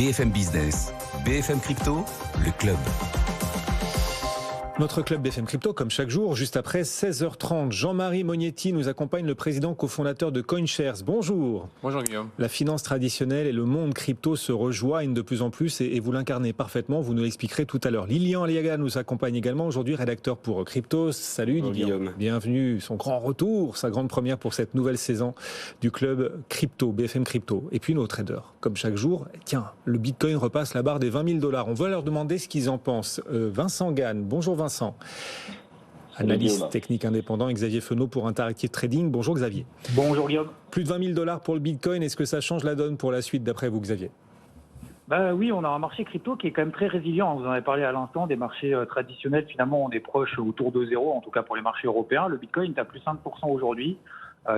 BFM Business, BFM Crypto, le club. Notre club BFM Crypto, comme chaque jour, juste après 16h30. Jean-Marie Mognetti nous accompagne, le président cofondateur de CoinShares. Bonjour. Bonjour Guillaume. La finance traditionnelle et le monde crypto se rejoignent de plus en plus et vous l'incarnez parfaitement, vous nous l'expliquerez tout à l'heure. Lilian Aliaga nous accompagne également aujourd'hui, rédacteur pour Crypto. Salut Lilian. Bienvenue, son grand retour, sa grande première pour cette nouvelle saison du club Crypto, BFM Crypto. Et puis nos traders, comme chaque jour, tiens, le Bitcoin repasse la barre des $20 000. On va leur demander ce qu'ils en pensent. Vincent Gann, bonjour Vincent. Analyste technique indépendant, et Xavier Fenot pour Interactive Trading. Bonjour Xavier. Bonjour Guillaume. Plus de $20 000 pour le Bitcoin, est-ce que ça change la donne pour la suite d'après vous Xavier ? Oui, on a un marché crypto qui est quand même très résilient. Vous en avez parlé à l'instant, des marchés traditionnels, finalement on est proche autour de zéro, en tout cas pour les marchés européens. Le Bitcoin est à plus 5% aujourd'hui,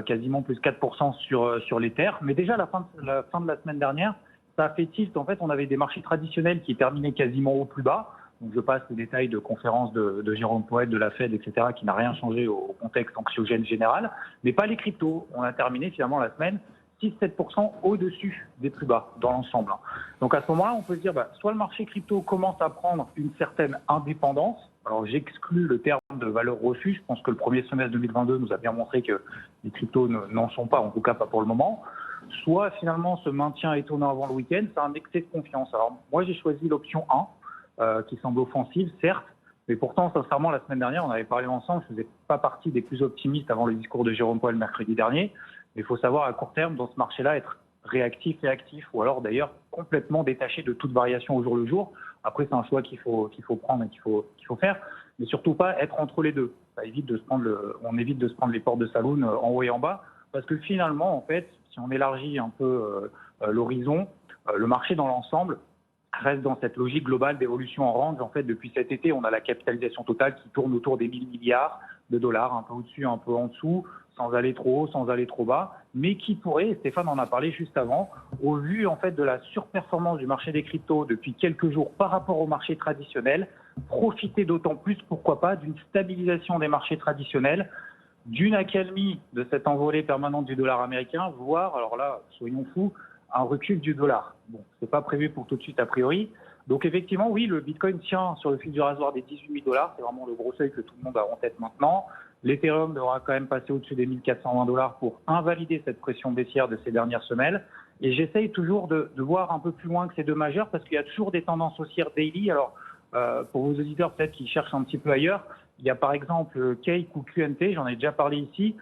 quasiment plus 4% sur l'Ether. Mais déjà la fin de la semaine dernière, ça a fait tilt. En fait, on avait des marchés traditionnels qui terminaient quasiment au plus bas. Donc je passe les détails de conférences de Jérôme Powell, de la Fed, etc., qui n'a rien changé au contexte anxiogène général, mais pas les cryptos. On a terminé finalement la semaine 6-7% au-dessus des plus bas dans l'ensemble. Donc à ce moment-là, on peut se dire, soit le marché crypto commence à prendre une certaine indépendance. Alors j'exclus le terme de valeur refuge. Je pense que le premier semestre 2022 nous a bien montré que les cryptos n'en sont pas, en tout cas pas pour le moment. Soit finalement ce maintien étonnant avant le week-end, c'est un excès de confiance. Alors moi j'ai choisi l'option 1. Qui semble offensive, certes, mais pourtant, sincèrement, la semaine dernière, on avait parlé ensemble, je ne faisais pas partie des plus optimistes avant le discours de Jérôme Powell mercredi dernier, mais il faut savoir à court terme, dans ce marché-là, être réactif et actif, ou alors d'ailleurs complètement détaché de toute variation au jour le jour. Après, c'est un choix qu'il faut prendre et qu'il faut faire, mais surtout pas être entre les deux. On évite de se prendre les portes de saloon en haut et en bas, parce que finalement, en fait, si on élargit un peu l'horizon, le marché dans l'ensemble reste dans cette logique globale d'évolution en range. En fait, depuis cet été, on a la capitalisation totale qui tourne autour des 1 000 milliards de dollars, un peu au-dessus, un peu en dessous, sans aller trop haut, sans aller trop bas, mais qui pourrait, et Stéphane en a parlé juste avant, au vu en fait de la surperformance du marché des cryptos depuis quelques jours par rapport au marché traditionnel, profiter d'autant plus, pourquoi pas, d'une stabilisation des marchés traditionnels, d'une accalmie de cette envolée permanente du dollar américain, voire, alors là, soyons fous, un recul du dollar. Bon, c'est pas prévu pour tout de suite a priori. Donc effectivement, oui, le Bitcoin tient sur le fil du rasoir des 18 000 $. C'est vraiment le gros seuil que tout le monde a en tête maintenant. L'Ethereum devra quand même passer au-dessus des 1 420 $ pour invalider cette pression baissière de ces dernières semaines. Et j'essaye toujours de voir un peu plus loin que ces deux majeurs parce qu'il y a toujours des tendances haussières daily. Alors, pour vos auditeurs peut-être qui cherchent un petit peu ailleurs, il y a par exemple Cake ou QNT, j'en ai déjà parlé ici,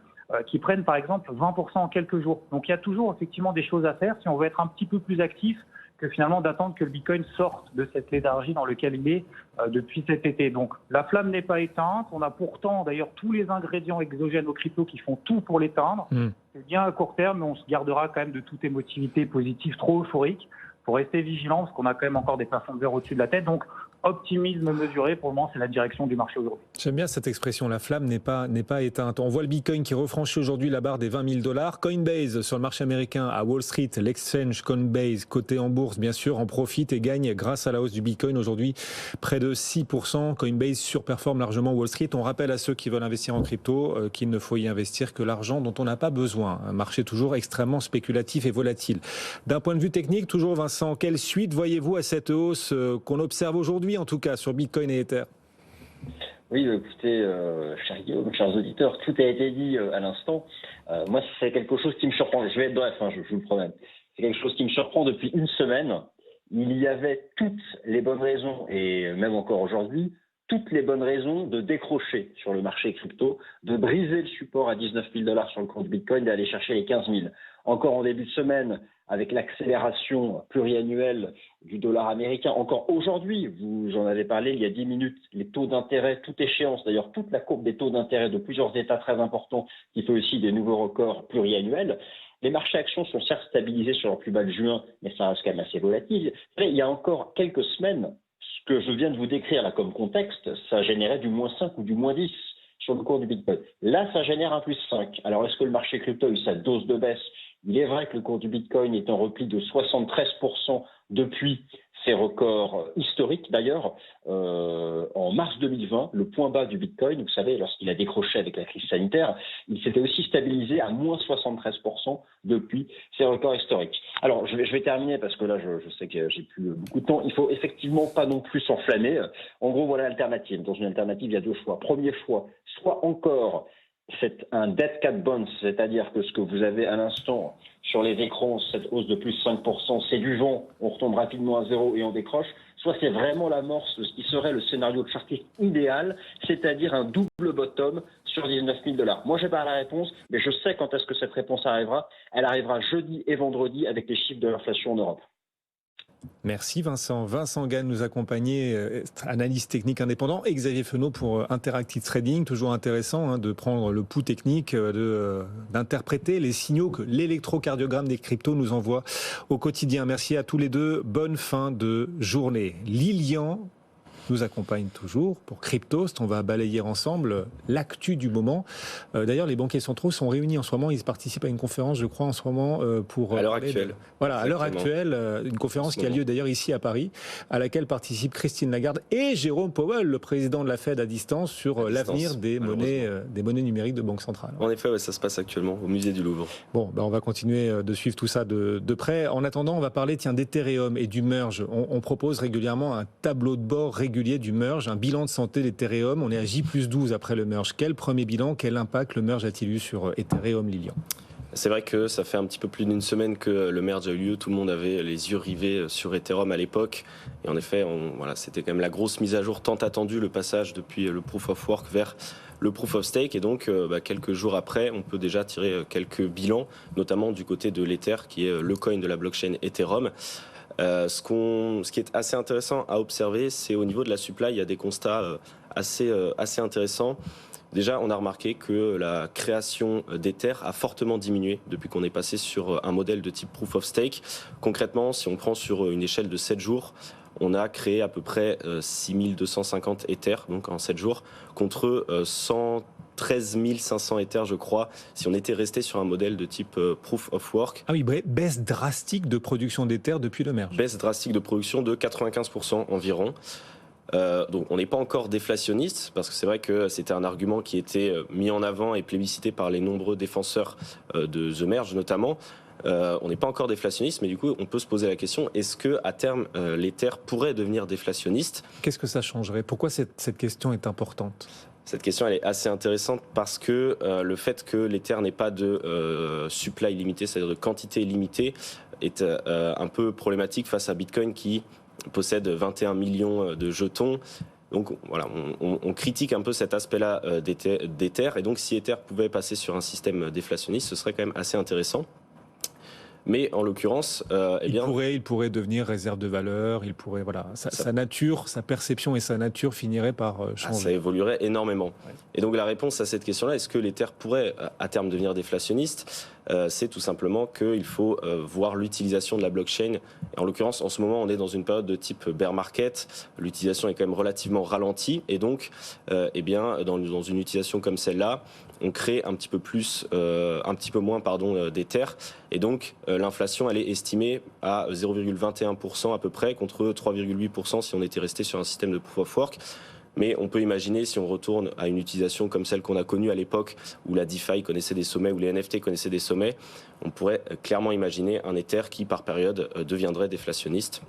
qui prennent par exemple 20% en quelques jours. Donc il y a toujours effectivement des choses à faire si on veut être un petit peu plus actif que finalement d'attendre que le Bitcoin sorte de cette léthargie dans laquelle il est depuis cet été. Donc la flamme n'est pas éteinte. On a pourtant d'ailleurs tous les ingrédients exogènes aux cryptos qui font tout pour l'éteindre. C'est bien à court terme, mais on se gardera quand même de toute émotivité positive trop euphorique. Il faut rester vigilant parce qu'on a quand même encore des plafonds de verre au-dessus de la tête. Donc optimisme mesuré, pour le moment, c'est la direction du marché aujourd'hui. J'aime bien cette expression, la flamme n'est pas éteinte. On voit le Bitcoin qui refranchit aujourd'hui la barre des $20 000. Coinbase, sur le marché américain, à Wall Street, l'exchange Coinbase, coté en bourse, bien sûr, en profite et gagne grâce à la hausse du Bitcoin aujourd'hui, près de 6%. Coinbase surperforme largement Wall Street. On rappelle à ceux qui veulent investir en crypto qu'il ne faut y investir que l'argent dont on n'a pas besoin. Un marché toujours extrêmement spéculatif et volatile. D'un point de vue technique, toujours Vincent, quelle suite voyez-vous à cette hausse qu'on observe aujourd'hui, en tout cas, sur Bitcoin et Ether ? Oui, écoutez, cher Guillaume, chers auditeurs, tout a été dit à l'instant. Moi, c'est quelque chose qui me surprend. Je vais être bref, je vous le promets. C'est quelque chose qui me surprend depuis une semaine. Il y avait toutes les bonnes raisons, et même encore aujourd'hui, toutes les bonnes raisons de décrocher sur le marché crypto, de briser le support à 19 000 $ sur le compte Bitcoin, d'aller chercher les 15 000. Encore en début de semaine, avec l'accélération pluriannuelle du dollar américain, encore aujourd'hui, vous en avez parlé il y a 10 minutes, les taux d'intérêt, toute échéance, d'ailleurs toute la courbe des taux d'intérêt de plusieurs États très importants, qui fait aussi des nouveaux records pluriannuels. Les marchés actions sont certes stabilisés sur leur plus bas de juin, mais ça reste quand même assez volatile. Il y a encore quelques semaines, ce que je viens de vous décrire là comme contexte, ça générait du moins 5 ou du moins 10 sur le cours du Bitcoin. Là, ça génère un plus 5. Alors, est-ce que le marché crypto a eu sa dose de baisse Il est vrai que le cours du Bitcoin est en repli de 73% depuis ses records historiques. D'ailleurs, en mars 2020, le point bas du Bitcoin, vous savez, lorsqu'il a décroché avec la crise sanitaire, il s'était aussi stabilisé à moins 73% depuis ses records historiques. Alors, je vais terminer parce que là, je sais que j'ai plus beaucoup de temps. Il faut effectivement pas non plus s'enflammer. En gros, voilà l'alternative. Dans une alternative, il y a deux choix. Premier choix, soit encore c'est un dead cat bounce, c'est-à-dire que ce que vous avez à l'instant sur les écrans, cette hausse de plus 5%, c'est du vent, on retombe rapidement à zéro et on décroche, soit c'est vraiment l'amorce de ce qui serait le scénario chartiste idéal, c'est-à-dire un double bottom sur 19 000 $. Moi, je n'ai pas la réponse, mais je sais quand est-ce que cette réponse arrivera. Elle arrivera jeudi et vendredi avec les chiffres de l'inflation en Europe. Merci Vincent. Vincent Gane nous accompagnait, analyste technique indépendant, et Xavier Fenot pour Interactive Trading. Toujours intéressant de prendre le pouls technique, d'interpréter les signaux que l'électrocardiogramme des cryptos nous envoie au quotidien. Merci à tous les deux. Bonne fin de journée. Lilian nous accompagne toujours pour Cryptost. On va balayer ensemble l'actu du moment. D'ailleurs, les banquiers centraux sont réunis en ce moment. Ils participent à une conférence, je crois, en ce moment pour... À l'heure actuelle. Voilà, à l'heure actuelle, une conférence qui a lieu d'ailleurs ici à Paris, à laquelle participent Christine Lagarde et Jérôme Powell, le président de la Fed à distance, sur l'avenir des monnaies numériques de banque centrale. En effet, ça se passe actuellement au musée du Louvre. Bon, on va continuer de suivre tout ça de près. En attendant, on va parler d'Ethereum et du merge. On propose régulièrement un tableau de bord régulier du merge, un bilan de santé d'Ethereum. On est à J+12 après le merge. Quel premier bilan, quel impact le merge a-t-il eu sur Ethereum, Lilian ? C'est vrai que ça fait un petit peu plus d'une semaine que le merge a eu lieu. Tout le monde avait les yeux rivés sur Ethereum à l'époque. Et en effet, c'était quand même la grosse mise à jour tant attendue, le passage depuis le Proof of Work vers le Proof of Stake. Et donc, quelques jours après, on peut déjà tirer quelques bilans, notamment du côté de l'Ether, qui est le coin de la blockchain Ethereum. Ce qui est assez intéressant à observer, c'est au niveau de la supply, il y a des constats assez intéressants. Déjà, on a remarqué que la création d'Ether a fortement diminué depuis qu'on est passé sur un modèle de type Proof of Stake. Concrètement, si on prend sur une échelle de 7 jours, on a créé à peu près 6250 Ether, donc en 7 jours, contre 113 500 Ether, je crois, si on était resté sur un modèle de type Proof of Work. Ah oui, baisse drastique de production d'Ether depuis le merge. Baisse drastique de production de 95% environ. Donc on n'est pas encore déflationniste, parce que c'est vrai que c'était un argument qui était mis en avant et plébiscité par les nombreux défenseurs de The Merge notamment. On n'est pas encore déflationniste, mais du coup on peut se poser la question, est-ce que à terme l'Ether pourrait devenir déflationniste ? Qu'est-ce que ça changerait ? Pourquoi cette question est importante ? Cette question elle est assez intéressante parce que le fait que l'Ether n'ait pas de supply limité, c'est-à-dire de quantité limitée, est un peu problématique face à Bitcoin qui possède 21 millions de jetons. Donc voilà, on critique un peu cet aspect-là d'Ether. Et donc si Ether pouvait passer sur un système déflationniste, ce serait quand même assez intéressant. Mais en l'occurrence, il pourrait devenir réserve de valeur. Il pourrait, sa nature, sa perception et sa nature finiraient par changer. Ça évoluerait énormément. Ouais. Et donc la réponse à cette question-là, est-ce que l'Ether pourrait à terme devenir déflationniste ? C'est tout simplement qu'il faut voir l'utilisation de la blockchain. Et en l'occurrence, en ce moment, on est dans une période de type bear market. L'utilisation est quand même relativement ralentie. Et donc, dans une utilisation comme celle-là, on crée un petit peu moins d'Ether. Et donc, l'inflation, elle est estimée à 0,21% à peu près, contre 3,8% si on était resté sur un système de Proof of Work. Mais on peut imaginer, si on retourne à une utilisation comme celle qu'on a connue à l'époque, où la DeFi connaissait des sommets, où les NFT connaissaient des sommets, on pourrait clairement imaginer un Ether qui, par période, deviendrait déflationniste.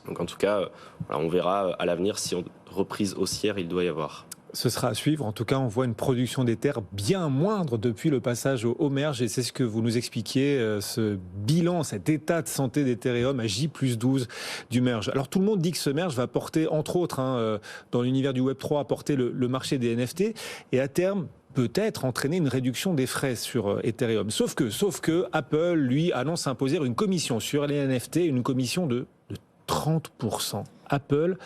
Donc en tout cas, on verra à l'avenir si reprise haussière il doit y avoir. Ce sera à suivre. En tout cas, on voit une production d'Ether bien moindre depuis le passage au merge. Et c'est ce que vous nous expliquiez, ce bilan, cet état de santé d'Ethereum à J+12 du merge. Alors tout le monde dit que ce merge va porter, entre autres, dans l'univers du Web3, apporter le marché des NFT. Et à terme, peut-être entraîner une réduction des frais sur Ethereum. Sauf que Apple, lui, annonce imposer une commission sur les NFT, une commission de 30%. Apple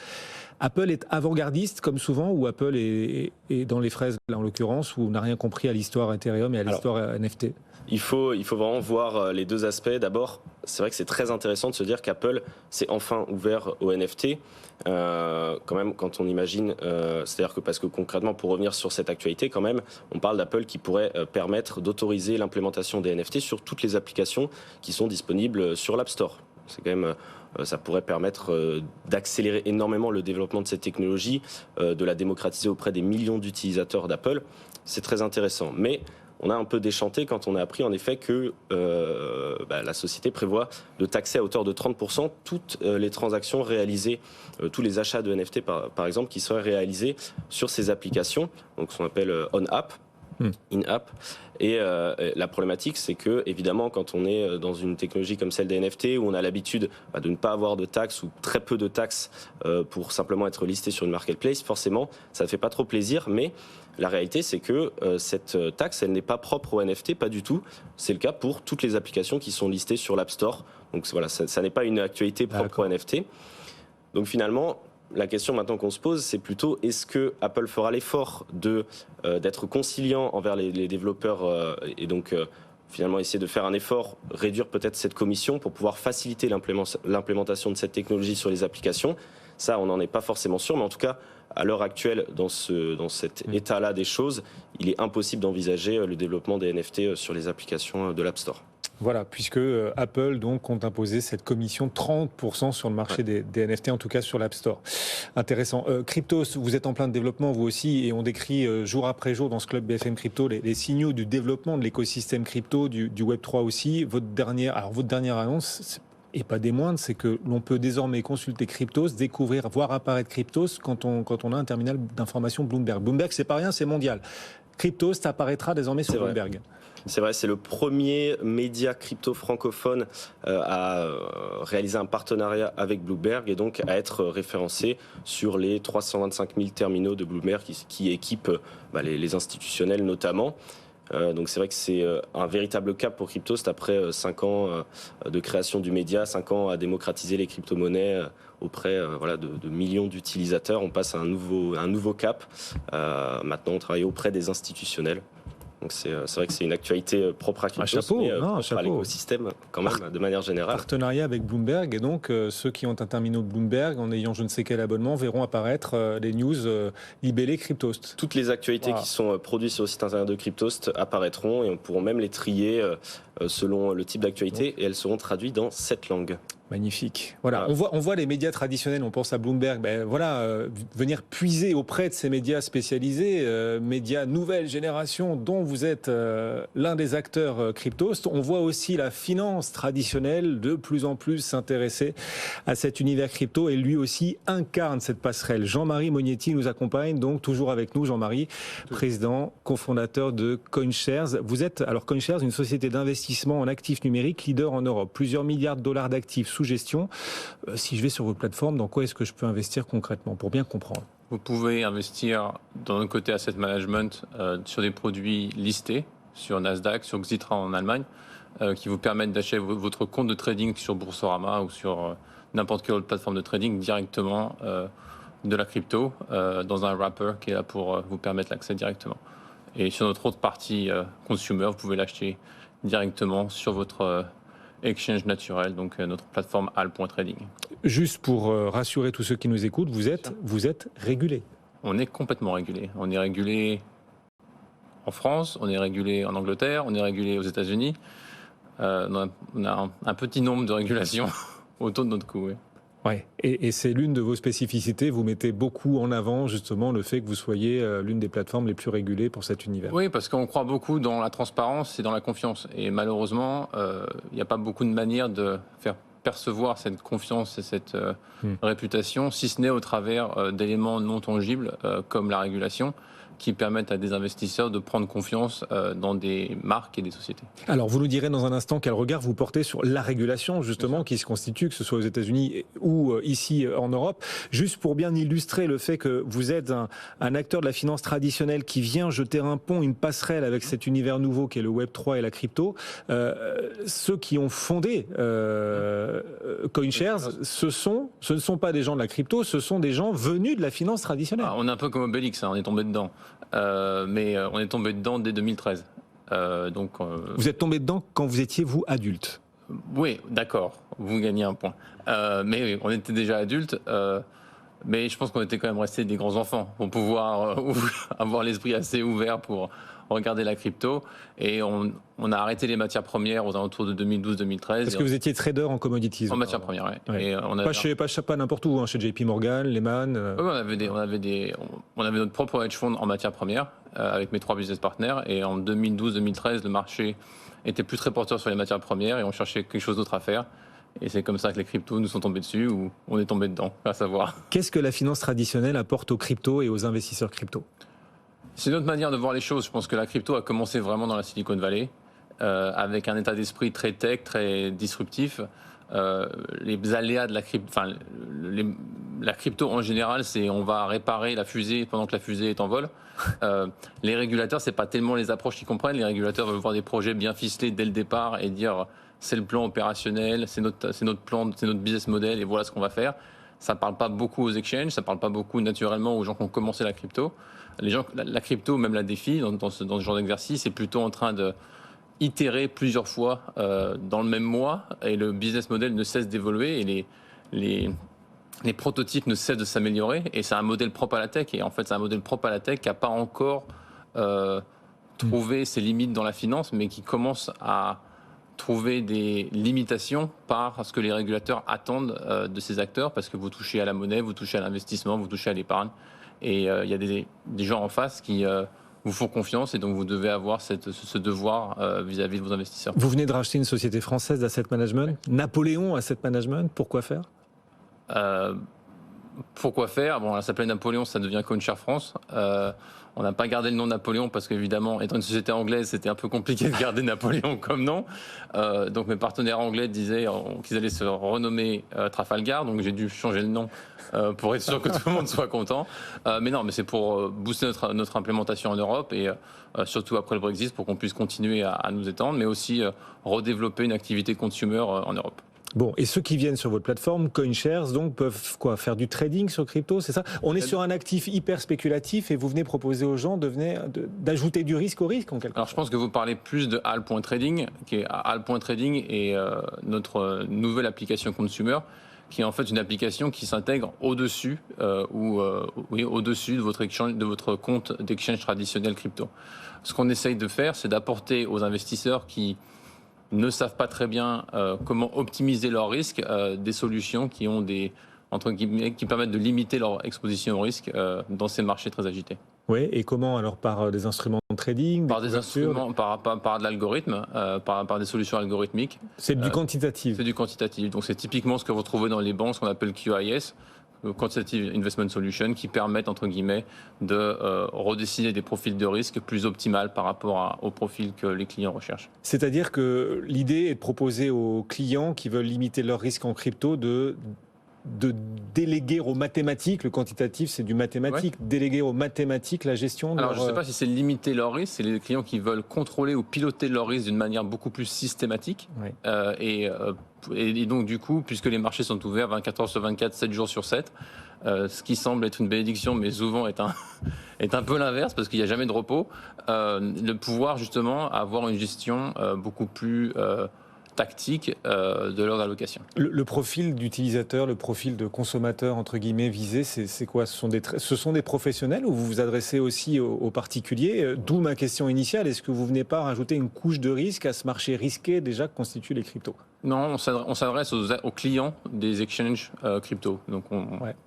Apple est avant-gardiste comme souvent, ou Apple est dans les fraises là, en l'occurrence, ou n'a rien compris à l'histoire Ethereum et à l'histoire NFT? Il faut vraiment voir les deux aspects. D'abord, c'est vrai que c'est très intéressant de se dire qu'Apple s'est enfin ouvert au NFT. Quand même, quand on imagine, c'est-à-dire que parce que concrètement, pour revenir sur cette actualité, quand même, on parle d'Apple qui pourrait permettre d'autoriser l'implémentation des NFT sur toutes les applications qui sont disponibles sur l'App Store. C'est quand même, ça pourrait permettre d'accélérer énormément le développement de cette technologie, de la démocratiser auprès des millions d'utilisateurs d'Apple. C'est très intéressant. Mais on a un peu déchanté quand on a appris en effet que la société prévoit de taxer à hauteur de 30% toutes les transactions réalisées, tous les achats de NFT par exemple, qui seraient réalisés sur ces applications, donc ce qu'on appelle on-app, in-app. Et la problématique, c'est que, évidemment, quand on est dans une technologie comme celle des NFT, où on a l'habitude de ne pas avoir de taxes ou très peu de taxes pour simplement être listé sur une marketplace, forcément, ça ne fait pas trop plaisir. Mais la réalité, c'est que cette taxe, elle n'est pas propre aux NFT, pas du tout. C'est le cas pour toutes les applications qui sont listées sur l'App Store. Donc voilà, ça n'est pas une actualité propre aux NFT. Donc finalement, la question maintenant qu'on se pose, c'est plutôt est-ce que Apple fera l'effort d'être conciliant envers les développeurs et donc finalement essayer de faire un effort, réduire peut-être cette commission pour pouvoir faciliter l'implémentation de cette technologie sur les applications. Ça, on n'en est pas forcément sûr, mais en tout cas, à l'heure actuelle, dans cet état-là des choses, il est impossible d'envisager le développement des NFT sur les applications de l'App Store. Voilà, puisque Apple donc compte imposer cette commission de 30% sur le marché des NFT, en tout cas sur l'App Store. Intéressant. Cryptos, vous êtes en plein de développement vous aussi, et on décrit jour après jour dans ce club BFM Crypto les signaux du développement de l'écosystème crypto, du Web3 aussi. Votre dernière annonce, et pas des moindres, c'est que l'on peut désormais consulter Cryptos, découvrir, voir apparaître Cryptos quand on a un terminal d'information Bloomberg. Bloomberg, c'est pas rien, c'est mondial. Cryptos apparaîtra désormais sur Bloomberg. C'est vrai, c'est le premier média crypto francophone à réaliser un partenariat avec Bloomberg et donc à être référencé sur les 325 000 terminaux de Bloomberg qui équipent les institutionnels notamment. Donc c'est vrai que c'est un véritable cap pour Cryptost après 5 ans de création du média, 5 ans à démocratiser les crypto-monnaies auprès de millions d'utilisateurs. On passe à un nouveau cap. Maintenant, on travaille auprès des institutionnels. Donc c'est vrai que c'est une actualité propre à Cryptos, mais propre à l'écosystème quand même, de manière générale. Partenariat avec Bloomberg, et donc ceux qui ont un terminal Bloomberg, en ayant je ne sais quel abonnement, verront apparaître les news libellées Cryptost. Toutes les actualités qui sont produites sur le site internet de Cryptost apparaîtront, et on pourra même les trier selon le type d'actualité, et elles seront traduites dans 7 langues. Magnifique. Voilà, on voit les médias traditionnels, on pense à Bloomberg, venir puiser auprès de ces médias spécialisés, médias nouvelle génération dont vous êtes l'un des acteurs Cryptost. On voit aussi la finance traditionnelle de plus en plus s'intéresser à cet univers crypto, et lui aussi incarne cette passerelle. Jean-Marie Mognetti nous accompagne, donc toujours avec nous. Jean-Marie, président, cofondateur de CoinShares. Vous êtes, alors CoinShares, une société d'investissement en actifs numériques leader en Europe. Plusieurs milliards de dollars d'actifs sous gestion. Si je vais sur votre plateforme, dans quoi est-ce que je peux investir concrètement pour bien comprendre? Vous pouvez investir dans le côté asset management sur des produits listés sur Nasdaq, sur Xetra en Allemagne, qui vous permettent d'acheter votre compte de trading sur Boursorama ou sur n'importe quelle autre plateforme de trading directement de la crypto dans un wrapper qui est là pour vous permettre l'accès directement. Et sur notre autre partie consumer, vous pouvez l'acheter directement sur votre exchange naturel, donc notre plateforme Al.Trading. Juste pour rassurer tous ceux qui nous écoutent, vous êtes régulé. On est complètement régulé. On est régulé en France, on est régulé en Angleterre, on est régulé aux États-Unis. On a un petit nombre de régulations autour de notre cou. Oui. Ouais. Et c'est l'une de vos spécificités. Vous mettez beaucoup en avant justement le fait que vous soyez l'une des plateformes les plus régulées pour cet univers. Oui, parce qu'on croit beaucoup dans la transparence et dans la confiance. Et malheureusement, il n'y a pas beaucoup de manières de faire percevoir cette confiance et cette réputation, si ce n'est au travers d'éléments non tangibles comme la régulation. qui permettent à des investisseurs de prendre confiance dans des marques et des sociétés. Alors, vous nous direz dans un instant quel regard vous portez sur la régulation, justement, qui se constitue, que ce soit aux États-Unis ou ici en Europe. Juste pour bien illustrer le fait que vous êtes un acteur de la finance traditionnelle qui vient jeter un pont, une passerelle avec cet univers nouveau qui est le Web3 et la crypto. Ceux qui ont fondé CoinShares, ce ne sont pas des gens de la crypto, ce sont des gens venus de la finance traditionnelle. On est un peu comme Obélix, on est tombé dedans. Mais on est tombé dedans dès 2013. Vous êtes tombé dedans quand vous étiez, vous, adulte? Oui, d'accord, vous gagnez un point. Mais oui, on était déjà adultes, mais je pense qu'on était quand même restés des grands enfants pour pouvoir avoir l'esprit assez ouvert pour regarder la crypto. Et on a arrêté les matières premières aux alentours de 2012-2013. Parce que vous étiez trader en commodities. En matières premières, oui. Ouais. Pas n'importe où, chez JP Morgan, Lehman. Oui, on avait notre propre hedge fund en matières premières avec mes 3 business partners. Et en 2012-2013, le marché était plus très porteur sur les matières premières et on cherchait quelque chose d'autre à faire. Et c'est comme ça que les cryptos nous sont tombés dessus ou on est tombé dedans, à savoir. Qu'est-ce que la finance traditionnelle apporte aux cryptos et aux investisseurs crypto? C'est une autre manière de voir les choses. Je pense que la crypto a commencé vraiment dans la Silicon Valley, avec un état d'esprit très tech, très disruptif. Les aléas de la crypto en général, c'est on va réparer la fusée pendant que la fusée est en vol. Les régulateurs, c'est pas tellement les approches qu'ils comprennent. Les régulateurs veulent voir des projets bien ficelés dès le départ et dire c'est le plan opérationnel, c'est notre plan, c'est notre business model et voilà ce qu'on va faire. Ça parle pas beaucoup aux exchanges, ça parle pas beaucoup naturellement aux gens qui ont commencé la crypto. Les gens, la crypto, même la DeFi, dans ce genre d'exercice, est plutôt en train de itérer plusieurs fois dans le même mois et le business model ne cesse d'évoluer et les prototypes ne cessent de s'améliorer et c'est un modèle propre à la tech et en fait c'est un modèle propre à la tech qui n'a pas encore trouvé ses limites dans la finance mais qui commence à trouver des limitations par ce que les régulateurs attendent de ces acteurs parce que vous touchez à la monnaie, vous touchez à l'investissement, vous touchez à l'épargne et il y a des gens en face qui vous font confiance et donc vous devez avoir ce devoir vis-à-vis de vos investisseurs. Vous venez de racheter une société française d'asset management, ouais. Napoléon Asset Management, pourquoi faire? Pourquoi faire? Bon, elle s'appelait Napoléon, ça devient CoinShares France. On n'a pas gardé le nom Napoléon parce qu'évidemment, étant une société anglaise, c'était un peu compliqué de garder Napoléon comme nom. Donc mes partenaires anglais disaient qu'ils allaient se renommer Trafalgar, donc j'ai dû changer le nom pour être sûr que tout le monde soit content. Mais non, mais c'est pour booster notre implémentation en Europe et surtout après le Brexit pour qu'on puisse continuer à nous étendre, mais aussi redévelopper une activité consumer en Europe. Bon, et ceux qui viennent sur votre plateforme, CoinShares, donc, peuvent faire du trading sur crypto, c'est ça? On est sur un actif hyper spéculatif et vous venez proposer aux gens d'ajouter du risque au risque, en quelque sorte. Alors, je pense que vous parlez plus de Al.Trading, qui est Al.Trading et notre nouvelle application consumer, qui est en fait une application qui s'intègre au-dessus au-dessus de votre compte d'exchange traditionnel crypto. Ce qu'on essaye de faire, c'est d'apporter aux investisseurs qui ne savent pas très bien comment optimiser leurs risques, des solutions qui ont entre guillemets, qui permettent de limiter leur exposition au risque dans ces marchés très agités. Oui, et comment alors? Par des instruments de trading? Par des instruments, par de l'algorithme, par des solutions algorithmiques. C'est du quantitatif? C'est du quantitatif. Donc c'est typiquement ce que vous retrouvez dans les banques, ce qu'on appelle QIS, Quantitative Investment Solutions, qui permettent, entre guillemets, de redessiner des profils de risque plus optimales par rapport au profil que les clients recherchent. C'est-à-dire que l'idée est de proposer aux clients qui veulent limiter leur risque en crypto de déléguer aux mathématiques, le quantitatif c'est du mathématique, ouais. Déléguer aux mathématiques la gestion de Alors je ne sais pas si c'est limiter leur risque, c'est les clients qui veulent contrôler ou piloter leur risque d'une manière beaucoup plus systématique. Ouais. Et donc du coup, puisque les marchés sont ouverts 24 heures sur 24, 7 jours sur 7, ce qui semble être une bénédiction, mais souvent est un peu l'inverse, parce qu'il n'y a jamais de repos, de pouvoir justement avoir une gestion beaucoup plus tactique de leurs allocations. Le profil d'utilisateur, le profil de consommateur entre guillemets visé, c'est quoi? Ce sont des professionnels ou vous vous adressez aussi aux particuliers? D'où ma question initiale, est-ce que vous venez pas rajouter une couche de risque à ce marché risqué déjà que constituent les cryptos? Non, on s'adresse aux clients des exchanges crypto. Donc,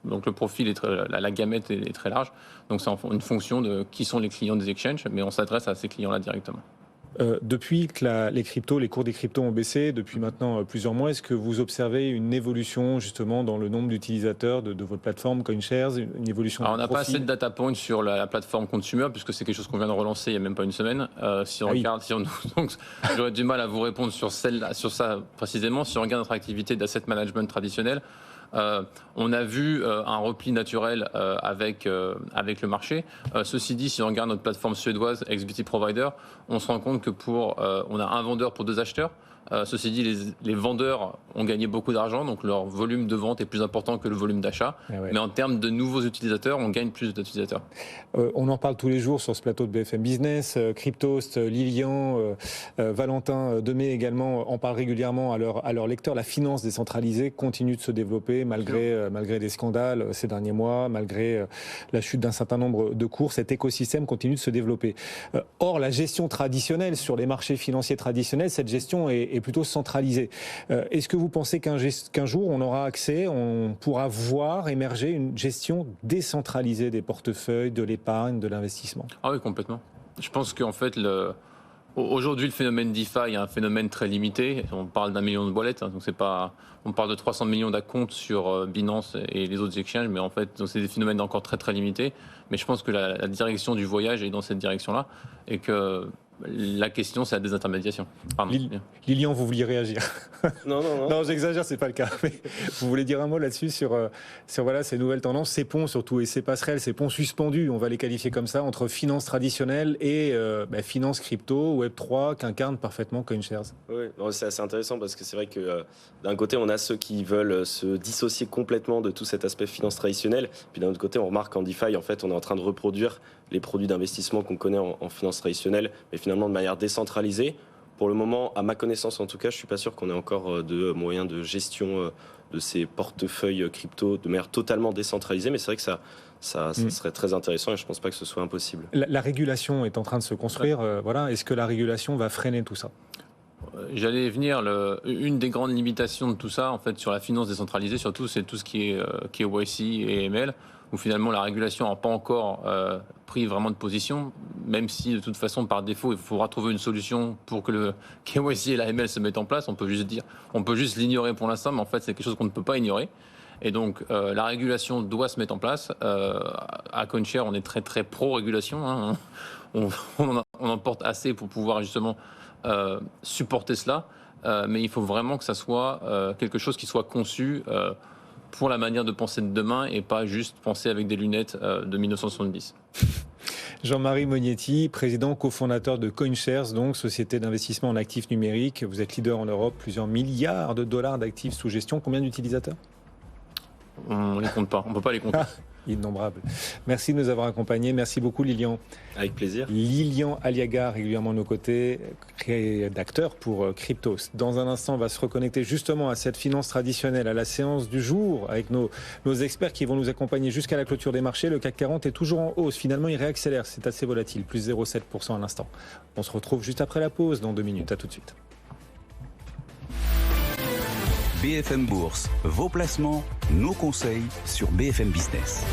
donc le profil est la gamette est très large. Donc c'est une fonction de qui sont les clients des exchanges, mais on s'adresse à ces clients-là directement. Depuis que les cours des cryptos ont baissé, depuis maintenant plusieurs mois, est-ce que vous observez une évolution justement dans le nombre d'utilisateurs de votre plateforme CoinShares, une évolution? Alors, on n'a pas assez de data points sur la plateforme consumer, puisque c'est quelque chose qu'on vient de relancer il n'y a même pas une semaine. Donc j'aurais du mal à vous répondre sur ça précisément. Si on regarde notre activité d'asset management traditionnel, on a vu un repli naturel avec le marché. Ceci dit, si on regarde notre plateforme suédoise XBT Provider, on se rend compte que on a un vendeur pour 2 acheteurs. Ceci dit, les vendeurs ont gagné beaucoup d'argent, donc leur volume de vente est plus important que le volume d'achat. Ouais. Mais en termes de nouveaux utilisateurs, on gagne plus d'utilisateurs. On en parle tous les jours sur ce plateau de BFM Business. Cryptost, Lilian, Valentin Demey également en parlent régulièrement à leurs lecteurs. La finance décentralisée continue de se développer malgré des scandales ces derniers mois, malgré la chute d'un certain nombre de cours. Cet écosystème continue de se développer. Or, la gestion traditionnelle sur les marchés financiers traditionnels, cette gestion est plutôt centralisée. Est-ce que vous pensez qu'un jour on aura accès, on pourra voir émerger une gestion décentralisée des portefeuilles, de l'épargne, de l'investissement? Ah oui, complètement. Je pense qu'en fait, aujourd'hui, le phénomène DeFi est un phénomène très limité. On parle d'1 million de wallets, donc c'est pas. On parle de 300 millions d'accounts sur Binance et les autres exchanges, mais en fait, c'est des phénomènes encore très très limités. Mais je pense que la direction du voyage est dans cette direction-là, et que la question, c'est la désintermédiation. Lilian, vous vouliez réagir? Non. Non, j'exagère, c'est pas le cas. Mais vous voulez dire un mot là-dessus sur voilà, ces nouvelles tendances, ces ponts surtout, et ces passerelles, ces ponts suspendus, on va les qualifier comme ça, entre finance traditionnelle et finance crypto, Web3, qu'incarne parfaitement CoinShares? Oui, c'est assez intéressant parce que c'est vrai que d'un côté, on a ceux qui veulent se dissocier complètement de tout cet aspect finance traditionnel. Puis d'un autre côté, on remarque qu'en DeFi, en fait, on est en train de reproduire les produits d'investissement qu'on connaît en finance traditionnelle, mais finalement de manière décentralisée. Pour le moment, à ma connaissance en tout cas, je ne suis pas sûr qu'on ait encore de moyens de gestion de ces portefeuilles crypto de manière totalement décentralisée, mais c'est vrai que ça serait très intéressant et je ne pense pas que ce soit impossible. La régulation est en train de se construire. Voilà. Est-ce que la régulation va freiner tout ça? J'allais venir. Une des grandes limitations de tout ça, en fait, sur la finance décentralisée, surtout, c'est tout ce qui est KYC et AML, où finalement la régulation n'a pas encore pris vraiment de position, même si de toute façon, par défaut, il faudra trouver une solution pour que le KYC et l'AML se mettent en place. On peut juste l'ignorer pour l'instant, mais en fait, c'est quelque chose qu'on ne peut pas ignorer. Et donc, la régulation doit se mettre en place. À CoinShares, on est très très pro-régulation. Hein. On en porte assez pour pouvoir justement supporter cela, mais il faut vraiment que ça soit quelque chose qui soit conçu pour la manière de penser de demain et pas juste penser avec des lunettes de 1970. Jean-Marie Mognetti, président cofondateur de CoinShares, donc société d'investissement en actifs numériques. Vous êtes leader en Europe, plusieurs milliards de dollars d'actifs sous gestion. Combien d'utilisateurs? On les compte pas, on peut pas les compter. Innombrables. Merci de nous avoir accompagnés. Merci beaucoup Lilian. Avec plaisir. Lilian Aliaga, régulièrement à nos côtés, rédacteur pour Cryptos. Dans un instant, on va se reconnecter justement à cette finance traditionnelle, à la séance du jour, avec nos experts qui vont nous accompagner jusqu'à la clôture des marchés. Le CAC 40 est toujours en hausse. Finalement, il réaccélère. C'est assez volatile, plus 0,7% à l'instant. On se retrouve juste après la pause, dans 2 minutes. À tout de suite. BFM Bourse, vos placements, nos conseils sur BFM Business.